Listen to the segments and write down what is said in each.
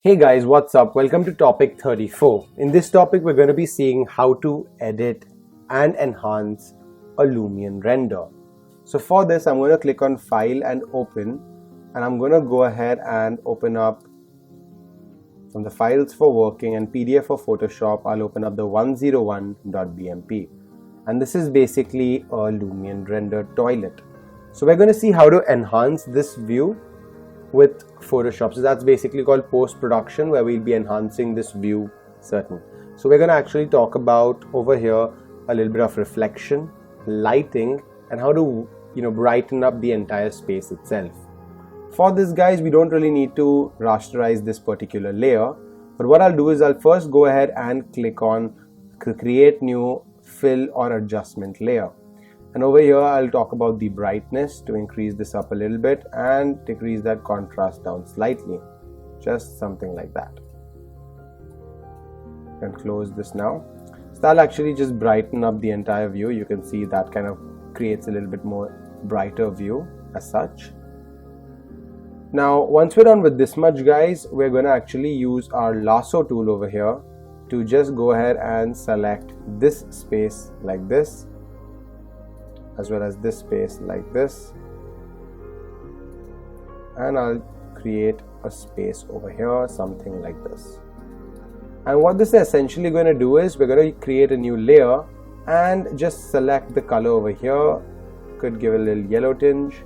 Hey guys, what's up? Welcome to topic 34. In this topic, we're going to be seeing how to edit and enhance a Lumion render. So for this, I'm going to click on File and Open, and I'm going to go ahead and open up from the Files for Working and PDF for Photoshop. I'll open up the 101.bmp, and this is basically a Lumion render toilet. So we're going to see how to enhance this view with Photoshop. So that's basically called post-production, where we'll be enhancing this view certain. So we're going to actually talk about over here a little bit of reflection, lighting, and how to brighten up the entire space itself. For this, guys, we don't really need to rasterize this particular layer, but what I'll do is I'll first go ahead and click on create new fill or adjustment layer. And over here, I'll talk about the brightness to increase this up a little bit and decrease that contrast down slightly. Just something like that. And close this now. So that'll actually just brighten up the entire view. You can see that kind of creates a little bit more brighter view as such. Now, once we're done with this much, guys, we're going to actually use our lasso tool over here to just go ahead and select this space like this, as well as this space like this, and I'll create a space over here, something like this. And what this is essentially going to do is we're going to create a new layer and just select the color over here. Could give a little yellow tinge,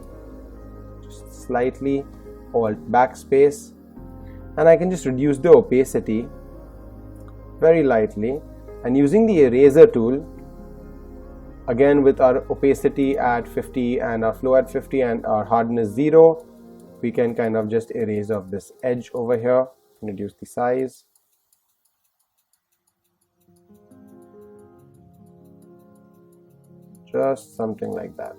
just slightly, Alt backspace, and I can just reduce the opacity very lightly, and using the eraser tool, again with our opacity at 50 and our flow at 50 and our hardness 0, we can kind of just erase off this edge over here, reduce the size. Just something like that.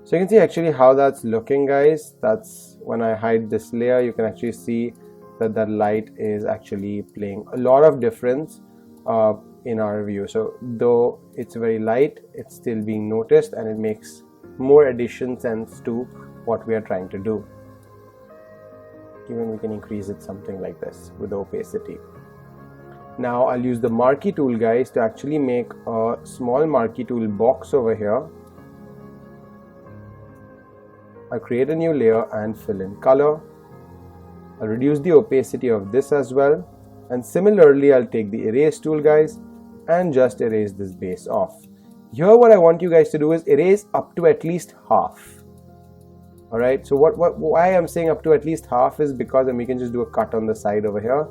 So you can see actually how that's looking, guys. That's when I hide this layer, you can actually see that that light is actually playing a lot of difference in our view. So though it's very light, it's still being noticed, and it makes more addition sense to what we are trying to do. Even we can increase it something like this with the opacity. Now I'll use the marquee tool, guys, to actually make a small marquee tool box over here. I'll create a new layer and fill in color. I'll reduce the opacity of this as well, and similarly I'll take the erase tool, guys, and just erase this base off. Here what I want you guys to do is erase up to at least half. Alright, so why I'm saying up to at least half is because then we can just do a cut on the side over here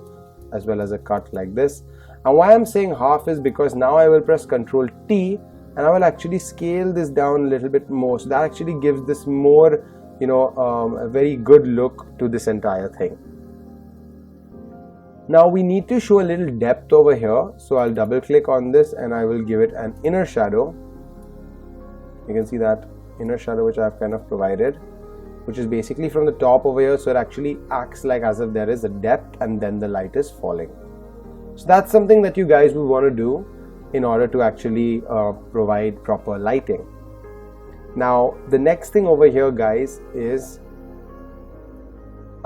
as well as a cut like this. And why I'm saying half is because now I will press Ctrl T and I will actually scale this down a little bit more. So that actually gives this more, a very good look to this entire thing. Now we need to show a little depth over here, so I'll double click on this and I will give it an inner shadow. You can see that inner shadow which I've kind of provided, which is basically from the top over here, so it actually acts like as if there is a depth and then the light is falling. So that's something that you guys will want to do in order to actually provide proper lighting. Now the next thing over here, guys, is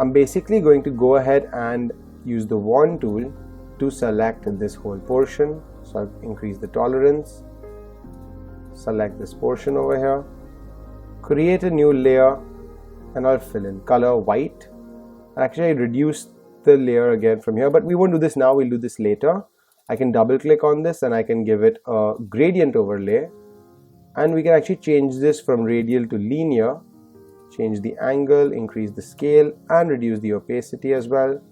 I'm basically going to go ahead and use the wand tool to select this whole portion. So I'll increase the tolerance, select this portion over here, create a new layer, and I'll fill in color white. Actually, I reduced the layer again from here, but we won't do this now, we'll do this later. I can double click on this and I can give it a gradient overlay, and we can actually change this from radial to linear, change the angle, increase the scale, and reduce the opacity as well.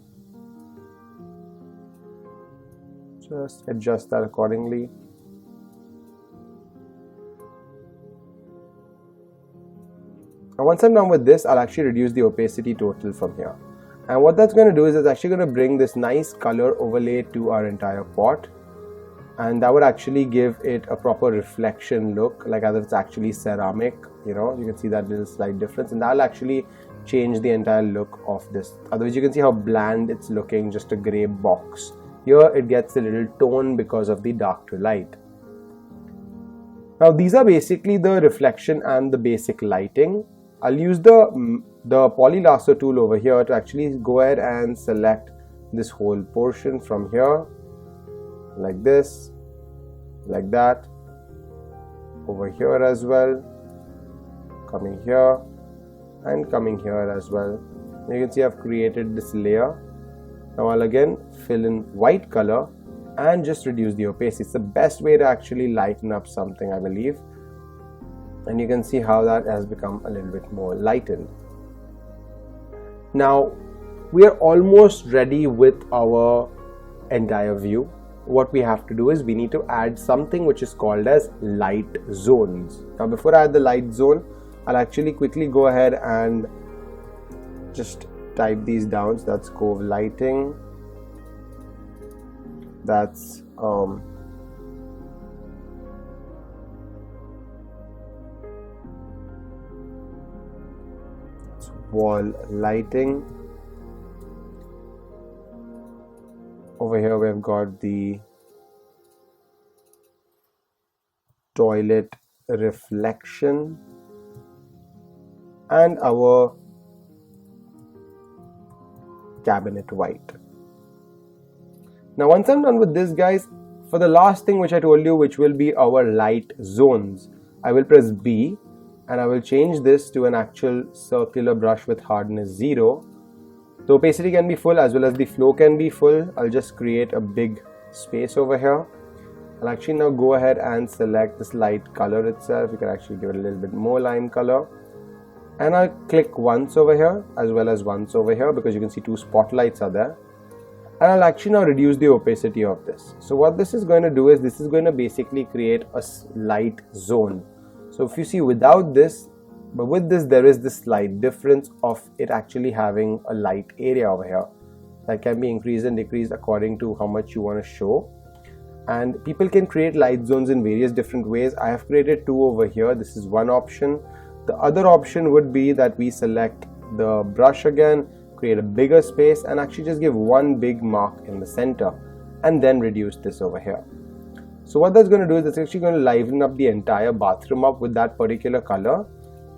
Just adjust that accordingly. And once I'm done with this, I'll actually reduce the opacity total from here. And what that's going to do is it's actually going to bring this nice color overlay to our entire pot. And that would actually give it a proper reflection look, like as if it's actually ceramic. You can see that little slight difference, and that'll actually change the entire look of this. Otherwise, you can see how bland it's looking, just a gray box. Here it gets a little tone because of the dark to light. Now these are basically the reflection and the basic lighting. I'll use the the poly lasso tool over here to actually go ahead and select this whole portion from here, like this, like that, over here as well, coming here and coming here as well. You can see I've created this layer. Now I'll again fill in white color and just reduce the opacity. It's the best way to actually lighten up something, I believe. And you can see how that has become a little bit more lightened. Now we are almost ready with our entire view. What we have to do is we need to add something which is called as light zones. Now before I add the light zone, I'll actually quickly go ahead and just type these down. So that's Cove Lighting, that's wall lighting. Over here we've got the toilet reflection and our cabinet white. Now once I'm done with this, guys, for the last thing which I told you, which will be our light zones, I will press B and I will change this to an actual circular brush with hardness 0. The opacity can be full as well as the flow can be full. I'll just create a big space over here. I'll actually now go ahead and select this light color itself. You can actually give it a little bit more lime color. And I'll click once over here as well as once over here because you can see two spotlights are there. And I'll actually now reduce the opacity of this. So what this is going to do is this is going to basically create a light zone. So if you see without this, but with this there is this slight difference of it actually having a light area over here that can be increased and decreased according to how much you want to show. And people can create light zones in various different ways. I have created two over here. This is one option. The other option would be that we select the brush again, create a bigger space and actually just give one big mark in the center and then reduce this over here. So what that's going to do is it's actually going to liven up the entire bathroom up with that particular color,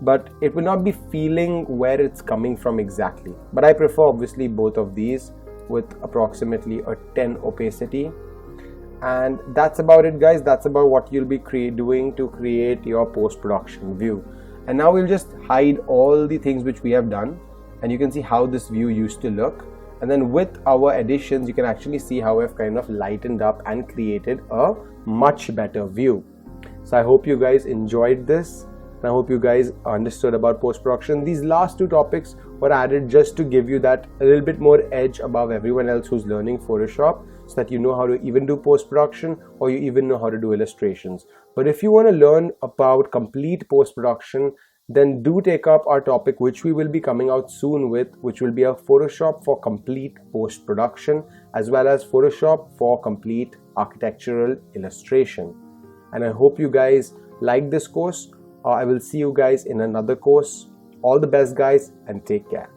but it will not be feeling where it's coming from exactly. But I prefer obviously both of these with approximately a 10 opacity. And that's about it, guys. That's about what you'll be doing to create your post-production view. And now we'll just hide all the things which we have done and you can see how this view used to look. And then with our additions, you can actually see how I've kind of lightened up and created a much better view. So I hope you guys enjoyed this and I hope you guys understood about post-production. These last two topics were added just to give you that a little bit more edge above everyone else who's learning Photoshop, so that you know how to even do post-production or you even know how to do illustrations. But if you want to learn about complete post-production, then do take up our topic which we will be coming out soon with, which will be a Photoshop for complete post-production as well as Photoshop for complete architectural illustration. And I hope you guys like this course. I will see you guys in another course. All the best, guys, and take care.